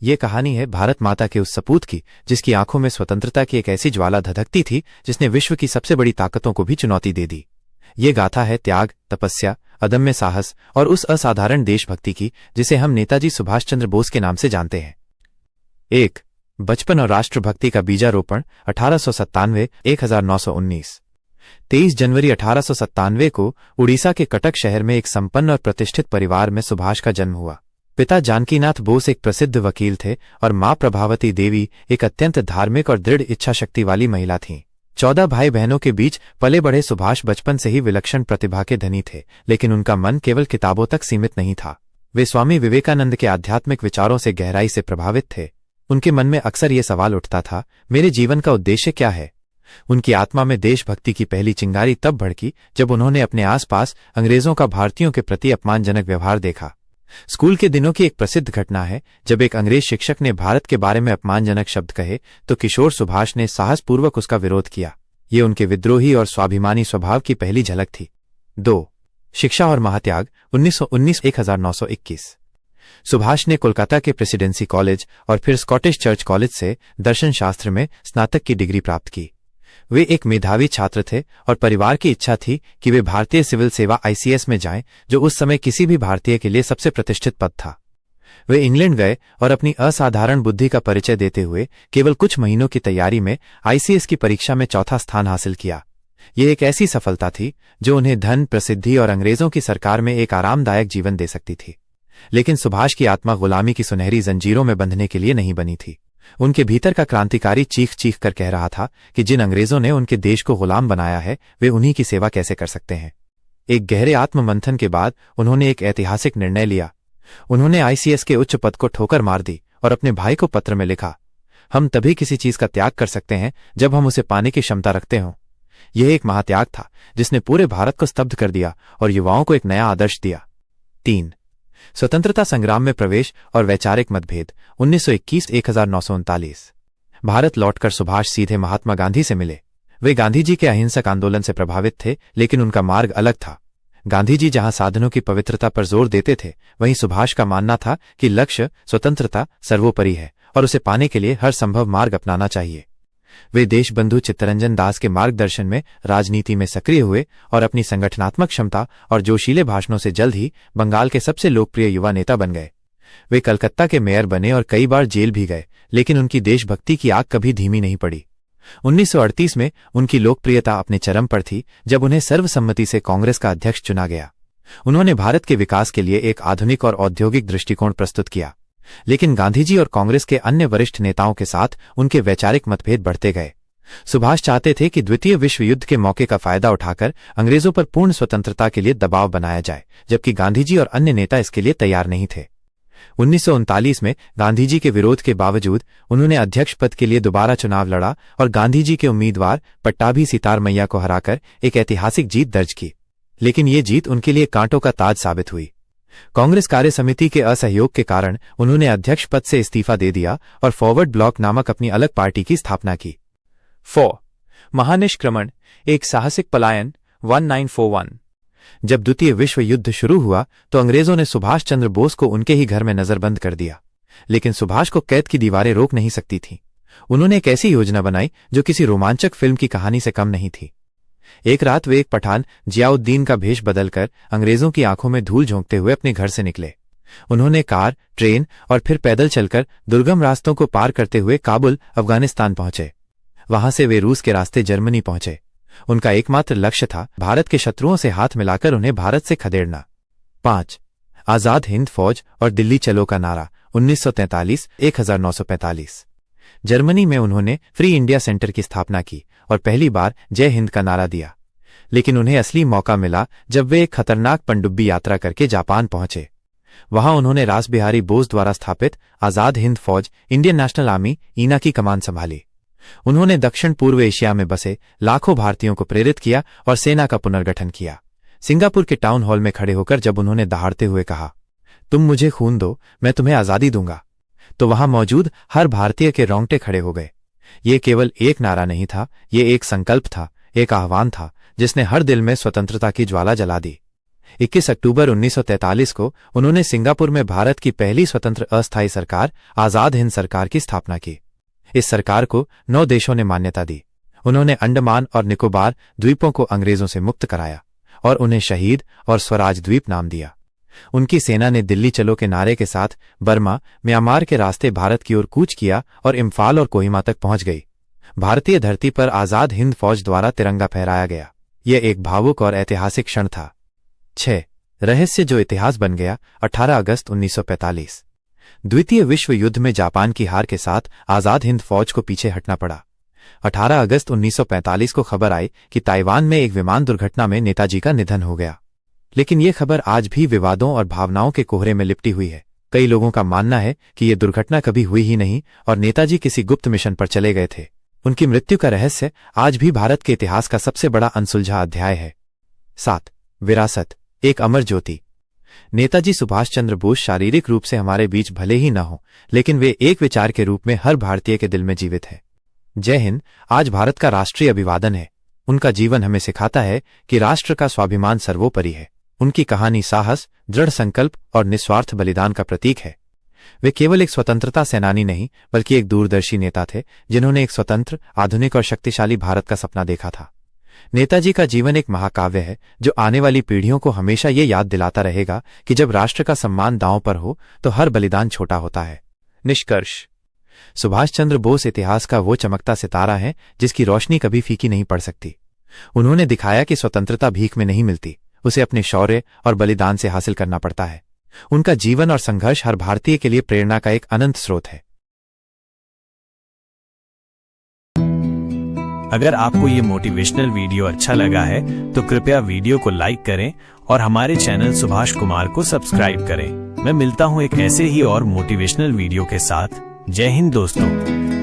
ये कहानी है भारत माता के उस सपूत की जिसकी आंखों में स्वतंत्रता की एक ऐसी ज्वाला धधकती थी जिसने विश्व की सबसे बड़ी ताकतों को भी चुनौती दे दी। ये गाथा है त्याग, तपस्या, अदम्य साहस और उस असाधारण देशभक्ति की जिसे हम नेताजी सुभाष चंद्र बोस के नाम से जानते हैं। 1. बचपन और राष्ट्रभक्ति का बीजारोपण 1897-1919। 23 जनवरी 1897 को उड़ीसा के कटक शहर में एक संपन्न और प्रतिष्ठित परिवार में सुभाष का जन्म हुआ। पिता जानकीनाथ बोस एक प्रसिद्ध वकील थे और मां प्रभावती देवी एक अत्यंत धार्मिक और दृढ़ इच्छाशक्ति वाली महिला थीं। 14 भाई बहनों के बीच पले बढ़े सुभाष बचपन से ही विलक्षण प्रतिभा के धनी थे, लेकिन उनका मन केवल किताबों तक सीमित नहीं था। वे स्वामी विवेकानंद के आध्यात्मिक विचारों से गहराई से प्रभावित थे। उनके मन में अक्सर ये सवाल उठता था, मेरे जीवन का उद्देश्य क्या है? उनकी आत्मा में देशभक्ति की पहली चिंगारी तब भड़की जब उन्होंने अपने आसपास अंग्रेजों का भारतीयों के प्रति अपमानजनक व्यवहार देखा। स्कूल के दिनों की एक प्रसिद्ध घटना है जब एक अंग्रेज शिक्षक ने भारत के बारे में अपमानजनक शब्द कहे तो किशोर सुभाष ने साहसपूर्वक उसका विरोध किया। ये उनके विद्रोही और स्वाभिमानी स्वभाव की पहली झलक थी। 2. शिक्षा और महात्याग 1919-1921। सुभाष ने कोलकाता के प्रेसिडेंसी कॉलेज और फिर स्कॉटिश चर्च कॉलेज से दर्शन शास्त्र में स्नातक की डिग्री प्राप्त की। वे एक मेधावी छात्र थे और परिवार की इच्छा थी कि वे भारतीय सिविल सेवा ICS में जाएं, जो उस समय किसी भी भारतीय के लिए सबसे प्रतिष्ठित पद था। वे इंग्लैंड गए और अपनी असाधारण बुद्धि का परिचय देते हुए केवल कुछ महीनों की तैयारी में ICS की परीक्षा में चौथा स्थान हासिल किया। ये एक ऐसी सफलता थी जो उन्हें धन, प्रसिद्धि और अंग्रेजों की सरकार में एक आरामदायक जीवन दे सकती थी। लेकिन सुभाष की आत्मा गुलामी की सुनहरी जंजीरों में बंधने के लिए नहीं बनी थी। उनके भीतर का क्रांतिकारी चीख चीख कर कह रहा था कि जिन अंग्रेजों ने उनके देश को गुलाम बनाया है वे उन्हीं की सेवा कैसे कर सकते हैं। एक गहरे आत्ममंथन के बाद उन्होंने एक ऐतिहासिक निर्णय लिया। उन्होंने ICS के उच्च पद को ठोकर मार दी और अपने भाई को पत्र में लिखा, हम तभी किसी चीज का त्याग कर सकते हैं जब हम उसे पाने की क्षमता रखते हों। यह एक महात्याग था जिसने पूरे भारत को स्तब्ध कर दिया और युवाओं को एक नया आदर्श दिया। 3. स्वतंत्रता संग्राम में प्रवेश और वैचारिक मतभेद 1921-1939। भारत लौटकर सुभाष सीधे महात्मा गांधी से मिले। वे गांधी जी के अहिंसक आंदोलन से प्रभावित थे, लेकिन उनका मार्ग अलग था। गांधी जी जहां साधनों की पवित्रता पर जोर देते थे, वहीं सुभाष का मानना था कि लक्ष्य स्वतंत्रता सर्वोपरि है और उसे पाने के लिए हर संभव मार्ग अपनाना चाहिए। वे देशबंधु चित्तरंजन दास के मार्गदर्शन में राजनीति में सक्रिय हुए और अपनी संगठनात्मक क्षमता और जोशीले भाषणों से जल्द ही बंगाल के सबसे लोकप्रिय युवा नेता बन गए। वे कलकत्ता के मेयर बने और कई बार जेल भी गए, लेकिन उनकी देशभक्ति की आग कभी धीमी नहीं पड़ी। 1938 में उनकी लोकप्रियता अपने चरम पर थी जब उन्हें सर्वसम्मति से कांग्रेस का अध्यक्ष चुना गया। उन्होंने भारत के विकास के लिए एक आधुनिक और औद्योगिक दृष्टिकोण प्रस्तुत किया, लेकिन गांधीजी और कांग्रेस के अन्य वरिष्ठ नेताओं के साथ उनके वैचारिक मतभेद बढ़ते गए। सुभाष चाहते थे कि द्वितीय विश्व युद्ध के मौके का फायदा उठाकर अंग्रेजों पर पूर्ण स्वतंत्रता के लिए दबाव बनाया जाए, जबकि गांधीजी और अन्य नेता इसके लिए तैयार नहीं थे। 1939 में गांधीजी के विरोध के बावजूद उन्होंने अध्यक्ष पद के लिए दोबारा चुनाव लड़ा और गांधीजी के उम्मीदवार पट्टाभी सितार मैया को हराकर एक ऐतिहासिक जीत दर्ज की। लेकिन ये जीत उनके लिए कांटों का ताज साबित हुई। कांग्रेस कार्य समिति के असहयोग के कारण उन्होंने अध्यक्ष पद से इस्तीफा दे दिया और फॉरवर्ड ब्लॉक नामक अपनी अलग पार्टी की स्थापना की। 4. महानिष्क्रमण, एक साहसिक पलायन 1941। जब द्वितीय विश्व युद्ध शुरू हुआ तो अंग्रेजों ने सुभाष चंद्र बोस को उनके ही घर में नजरबंद कर दिया, लेकिन सुभाष को कैद की दीवारें रोक नहीं सकती थीं। उन्होंने एक ऐसी योजना बनाई जो किसी रोमांचक फिल्म की कहानी से कम नहीं थी। एक रात वे एक पठान जियाउद्दीन का भेष बदलकर अंग्रेजों की आंखों में धूल झोंकते हुए अपने घर से निकले। उन्होंने कार, ट्रेन और फिर पैदल चलकर दुर्गम रास्तों को पार करते हुए काबुल, अफगानिस्तान पहुंचे। वहां से वे रूस के रास्ते जर्मनी पहुंचे। उनका एकमात्र लक्ष्य था भारत के शत्रुओं से हाथ मिलाकर उन्हें भारत से खदेड़ना। 5. आजाद हिंद फौज और दिल्ली चलो का नारा 1943-1945। जर्मनी में उन्होंने फ्री इंडिया सेंटर की स्थापना की और पहली बार जय हिंद का नारा दिया। लेकिन उन्हें असली मौका मिला जब वे एक खतरनाक पनडुब्बी यात्रा करके जापान पहुंचे। वहां उन्होंने रासबिहारी बोस द्वारा स्थापित आजाद हिंद फौज, इंडियन नेशनल आर्मी, ईना की कमान संभाली। उन्होंने दक्षिण पूर्व एशिया में बसे लाखों भारतीयों को प्रेरित किया और सेना का पुनर्गठन किया। सिंगापुर के टाउन हॉल में खड़े होकर जब उन्होंने दहाड़ते हुए कहा, तुम मुझे खून दो, मैं तुम्हें आजादी दूंगा, तो वहां मौजूद हर भारतीय के रोंगटे खड़े हो गए। ये केवल एक नारा नहीं था, ये एक संकल्प था, एक आह्वान था जिसने हर दिल में स्वतंत्रता की ज्वाला जला दी। 21 अक्टूबर 1943 को उन्होंने सिंगापुर में भारत की पहली स्वतंत्र अस्थायी सरकार आजाद हिंद सरकार की स्थापना की। इस सरकार को 9 देशों ने मान्यता दी। उन्होंने अंडमान और निकोबार द्वीपों को अंग्रेजों से मुक्त कराया और उन्हें शहीद और स्वराज द्वीप नाम दिया। उनकी सेना ने दिल्ली चलो के नारे के साथ बर्मा, म्यांमार के रास्ते भारत की ओर कूच किया और इम्फाल और कोहिमा तक पहुंच गई। भारतीय धरती पर आजाद हिंद फौज द्वारा तिरंगा फहराया गया। यह एक भावुक और ऐतिहासिक क्षण था। 6. रहस्य जो इतिहास बन गया। 18 अगस्त 1945 द्वितीय विश्व युद्ध में जापान की हार के साथ आजाद हिंद फौज को पीछे हटना पड़ा। 18 अगस्त 1945 को खबर आई कि ताइवान में एक विमान दुर्घटना में नेताजी का निधन हो गया। लेकिन यह खबर आज भी विवादों और भावनाओं के कोहरे में लिपटी हुई है। कई लोगों का मानना है कि यह दुर्घटना कभी हुई ही नहीं और नेताजी किसी गुप्त मिशन पर चले गए थे। उनकी मृत्यु का रहस्य आज भी भारत के इतिहास का सबसे बड़ा अनसुलझा अध्याय है। 7. विरासत एक अमर ज्योति। नेताजी सुभाष चंद्र बोस शारीरिक रूप से हमारे बीच भले ही न हो, लेकिन वे एक विचार के रूप में हर भारतीय के दिल में जीवित है। जय हिंद आज भारत का राष्ट्रीय अभिवादन है। उनका जीवन हमें सिखाता है कि राष्ट्र का स्वाभिमान सर्वोपरि है। उनकी कहानी साहस, दृढ़ संकल्प और निस्वार्थ बलिदान का प्रतीक है। वे केवल एक स्वतंत्रता सेनानी नहीं, बल्कि एक दूरदर्शी नेता थे जिन्होंने एक स्वतंत्र, आधुनिक और शक्तिशाली भारत का सपना देखा था। नेताजी का जीवन एक महाकाव्य है जो आने वाली पीढ़ियों को हमेशा ये याद दिलाता रहेगा कि जब राष्ट्र का सम्मान दांव पर हो तो हर बलिदान छोटा होता है। निष्कर्ष सुभाष चंद्र बोस इतिहास का वो चमकता सितारा है जिसकी रोशनी कभी फीकी नहीं पड़ सकती। उन्होंने दिखाया कि स्वतंत्रता भीख में नहीं मिलती, उसे अपने शौर्य और बलिदान से हासिल करना पड़ता है। उनका जीवन और संघर्ष हर भारतीय के लिए प्रेरणा का एक अनंत स्रोत है। अगर आपको ये मोटिवेशनल वीडियो अच्छा लगा है तो कृपया वीडियो को लाइक करें और हमारे चैनल सुभाष कुमार को सब्सक्राइब करें। मैं मिलता हूं एक ऐसे ही और मोटिवेशनल वीडियो के साथ। जय हिंद दोस्तों।